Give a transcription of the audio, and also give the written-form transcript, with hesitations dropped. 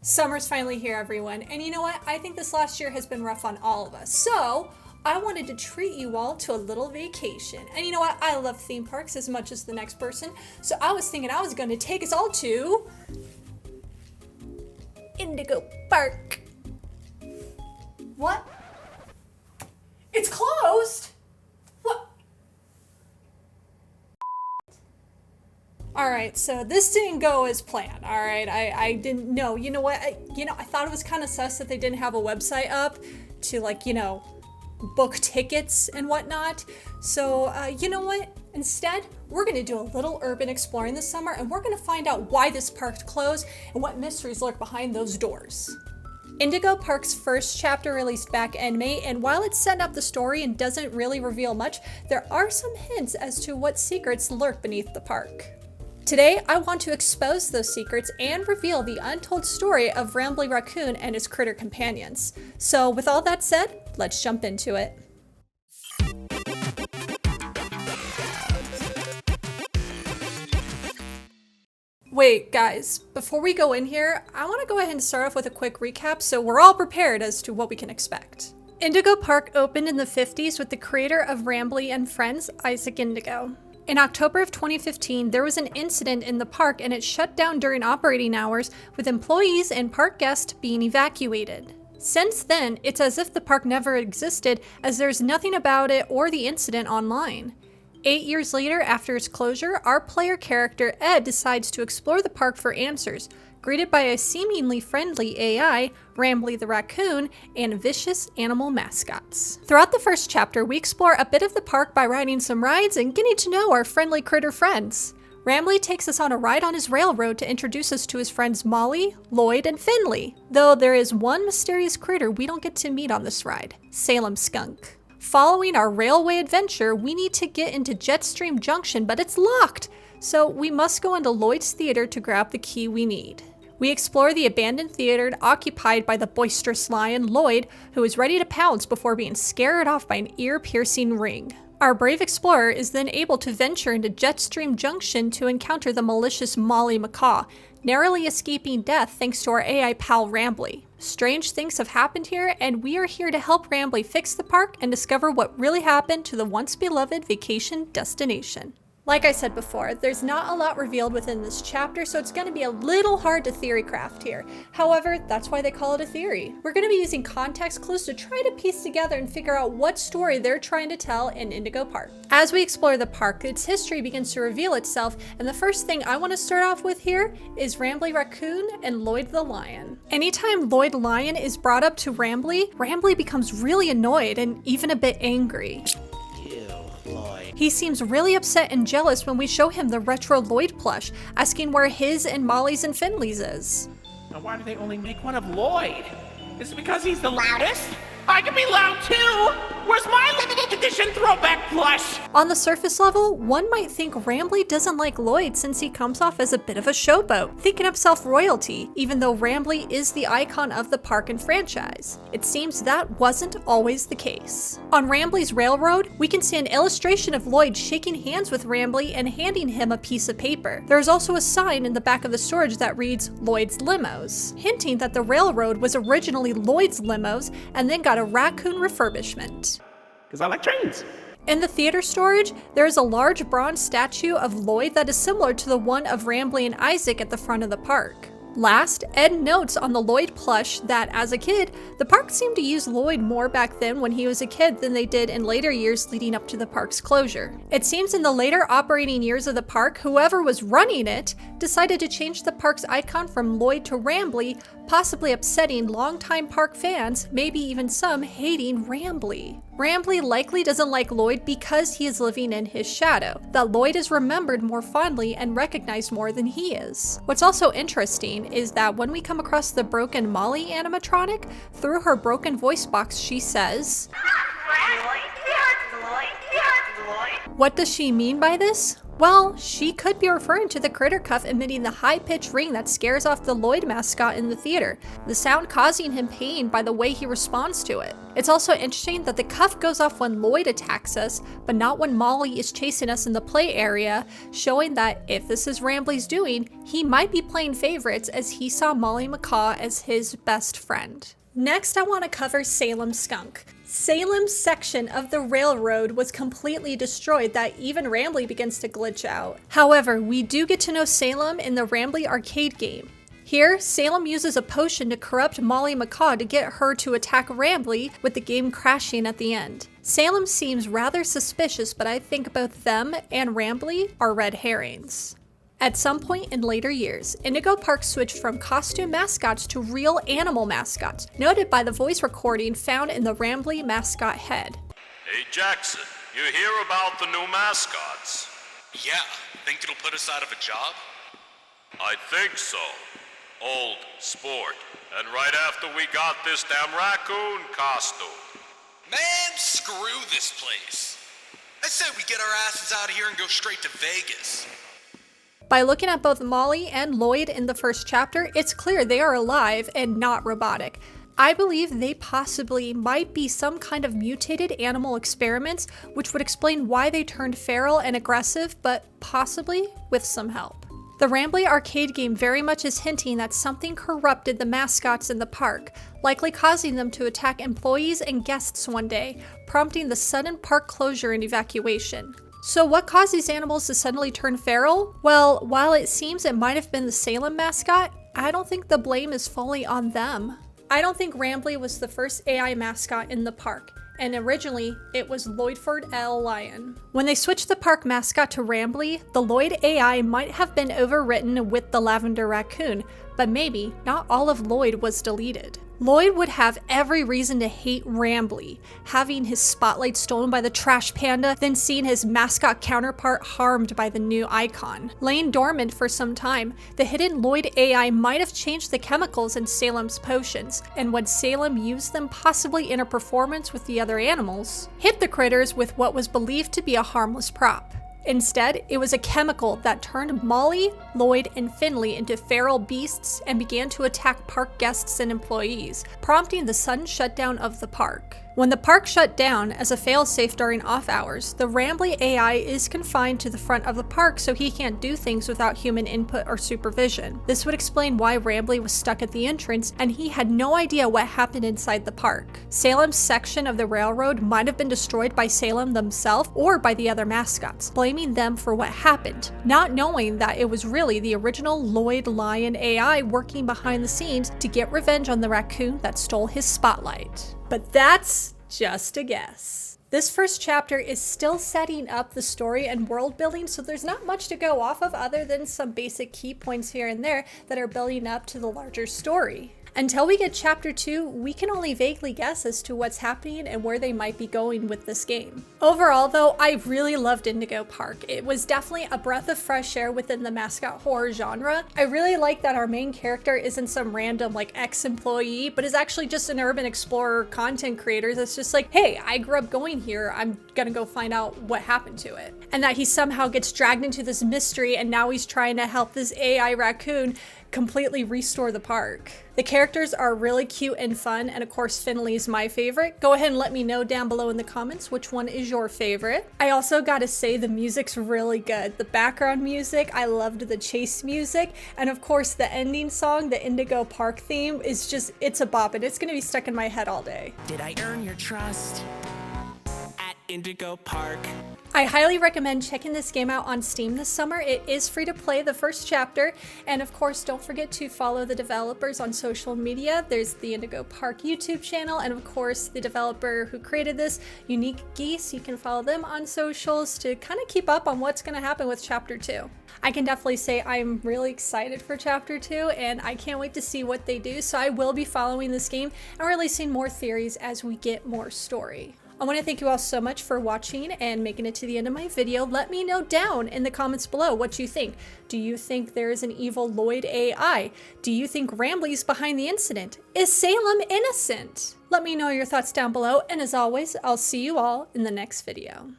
Summer's finally here, everyone, and you know what? I think this last year has been rough on all of us, so I wanted to treat you all to a little vacation. And you know what? I love theme parks as much as the next person, so I was thinking I was going to take us all to Indigo Park. What? It's closed? What? Alright, so this didn't go as planned, alright? I didn't know. You know what? I thought it was kind of sus that they didn't have a website up to, book tickets and whatnot. So, you know what? Instead, we're going to do a little urban exploring this summer, and we're going to find out why this park closed and what mysteries lurk behind those doors. Indigo Park's first chapter released back in May, and while it's setting up the story and doesn't really reveal much, there are some hints as to what secrets lurk beneath the park. Today, I want to expose those secrets and reveal the untold story of Rambly Raccoon and his critter companions. So with all that said, let's jump into it. Wait, guys, before we go in here, I want to go ahead and start off with a quick recap so we're all prepared as to what we can expect. Indigo Park opened in the 50s with the creator of Rambly and Friends, Isaac Indigo. In October of 2015, there was an incident in the park and it shut down during operating hours, with employees and park guests being evacuated. Since then, it's as if the park never existed, as there's nothing about it or the incident online. 8 years later, after its closure, our player character Ed decides to explore the park for answers, greeted by a seemingly friendly AI, Rambly the raccoon, and vicious animal mascots. Throughout the first chapter, we explore a bit of the park by riding some rides and getting to know our friendly critter friends. Rambly takes us on a ride on his railroad to introduce us to his friends Molly, Lloyd, and Finley, though there is one mysterious critter we don't get to meet on this ride, Salem Skunk. Following our railway adventure, we need to get into Jetstream Junction, but it's locked, so we must go into Lloyd's theater to grab the key we need. We explore the abandoned theater occupied by the boisterous lion Lloyd, who is ready to pounce before being scared off by an ear-piercing ring. Our brave explorer is then able to venture into Jetstream Junction to encounter the malicious Molly Macaw, narrowly escaping death thanks to our AI pal Rambly. Strange things have happened here, and we are here to help Rambly fix the park and discover what really happened to the once beloved vacation destination. Like I said before, there's not a lot revealed within this chapter, so it's going to be a little hard to theory craft here. However, that's why they call it a theory. We're going to be using context clues to try to piece together and figure out what story they're trying to tell in Indigo Park. As we explore the park, its history begins to reveal itself, and the first thing I want to start off with here is Rambly Raccoon and Lloyd the Lion. Anytime Lloyd Lion is brought up to Rambly, Rambly becomes really annoyed and even a bit angry. He seems really upset and jealous when we show him the retro Lloyd plush, asking where his and Molly's and Finley's is. Now why do they only make one of Lloyd? Is it because he's the loudest? I can be loud too! Where's my limited edition throwback plush? On the surface level, one might think Rambly doesn't like Lloyd since he comes off as a bit of a showboat, thinking himself royalty, even though Rambly is the icon of the park and franchise. It seems that wasn't always the case. On Rambly's railroad, we can see an illustration of Lloyd shaking hands with Rambly and handing him a piece of paper. There is also a sign in the back of the storage that reads Lloyd's Limos, hinting that the railroad was originally Lloyd's Limos and then got a raccoon refurbishment. Because I like trains. In the theater storage, there is a large bronze statue of Lloyd that is similar to the one of Rambly and Isaac at the front of the park. Last, Ed notes on the Lloyd plush that, as a kid, the park seemed to use Lloyd more back then when he was a kid than they did in later years leading up to the park's closure. It seems in the later operating years of the park, whoever was running it decided to change the park's icon from Lloyd to Rambly, possibly upsetting longtime park fans, maybe even some hating Rambly. Rambly likely doesn't like Lloyd because he is living in his shadow, that Lloyd is remembered more fondly and recognized more than he is. What's also interesting is that when we come across the broken Molly animatronic, through her broken voice box she says, "What does she mean by this? Well, she could be referring to the critter cuff emitting the high-pitched ring that scares off the Lloyd mascot in the theater, the sound causing him pain by the way he responds to it. It's also interesting that the cuff goes off when Lloyd attacks us, but not when Molly is chasing us in the play area, showing that if this is Rambly's doing, he might be playing favorites as he saw Molly Macaw as his best friend. Next, I want to cover Salem Skunk. Salem's section of the railroad was completely destroyed that even Rambly begins to glitch out. However, we do get to know Salem in the Rambly arcade game. Here, Salem uses a potion to corrupt Molly Macaw to get her to attack Rambly, with the game crashing at the end. Salem seems rather suspicious, but I think both them and Rambly are red herrings. At some point in later years, Indigo Park switched from costume mascots to real animal mascots, noted by the voice recording found in the Rambly mascot head. Hey Jackson, you hear about the new mascots? Yeah, think it'll put us out of a job? I think so. Old sport. And right after we got this damn raccoon costume. Man, screw this place. I said we get our asses out of here and go straight to Vegas. By looking at both Molly and Lloyd in the first chapter, it's clear they are alive and not robotic. I believe they possibly might be some kind of mutated animal experiments, which would explain why they turned feral and aggressive, but possibly with some help. The Rambly arcade game very much is hinting that something corrupted the mascots in the park, likely causing them to attack employees and guests one day, prompting the sudden park closure and evacuation. So what caused these animals to suddenly turn feral? Well, while it seems it might have been the Salem mascot, I don't think the blame is fully on them. I don't think Rambly was the first AI mascot in the park, and originally it was Lloydford L. Lion. When they switched the park mascot to Rambly, the Lloyd AI might have been overwritten with the Lavender Raccoon, but maybe not all of Lloyd was deleted. Lloyd would have every reason to hate Rambly, having his spotlight stolen by the trash panda, then seeing his mascot counterpart harmed by the new icon. Laying dormant for some time, the hidden Lloyd AI might have changed the chemicals in Salem's potions, and when Salem used them possibly in a performance with the other animals, hit the critters with what was believed to be a harmless prop. Instead, it was a chemical that turned Molly, Lloyd, and Finley into feral beasts and began to attack park guests and employees, prompting the sudden shutdown of the park. When the park shut down as a failsafe during off hours, the Rambly AI is confined to the front of the park so he can't do things without human input or supervision. This would explain why Rambly was stuck at the entrance and he had no idea what happened inside the park. Salem's section of the railroad might have been destroyed by Salem themselves or by the other mascots, blaming them for what happened, not knowing that it was really the original Lloyd Lion AI working behind the scenes to get revenge on the raccoon that stole his spotlight. But that's just a guess. This first chapter is still setting up the story and world building, so there's not much to go off of other than some basic key points here and there that are building up to the larger story. Until we get chapter 2, we can only vaguely guess as to what's happening and where they might be going with this game. Overall though, I really loved Indigo Park. It was definitely a breath of fresh air within the mascot horror genre. I really like that our main character isn't some random like ex-employee, but is actually just an urban explorer content creator that's just like, hey, I grew up going here, I'm gonna go find out what happened to it. And that he somehow gets dragged into this mystery and now he's trying to help this AI raccoon completely restore the park. The characters are really cute and fun, and of course Finley's my favorite. Go ahead and let me know down below in the comments which one is your favorite. I also gotta say the music's really good. The background music, I loved the chase music, and of course the ending song, the Indigo Park theme, is just, it's a bop and it's gonna be stuck in my head all day. Did I earn your trust at Indigo Park? I highly recommend checking this game out on Steam this summer. It is free to play the first chapter, and of course don't forget to follow the developers on social media. There's the Indigo Park YouTube channel, and of course the developer who created this, Unique Geese. You can follow them on socials to kind of keep up on what's going to happen with chapter 2. I can definitely say I'm really excited for chapter 2, and I can't wait to see what they do, so I will be following this game and releasing more theories as we get more story. I want to thank you all so much for watching and making it to the end of my video. Let me know down in the comments below what you think. Do you think there is an evil Lloyd AI? Do you think Rambly's behind the incident? Is Salem innocent? Let me know your thoughts down below, and as always, I'll see you all in the next video.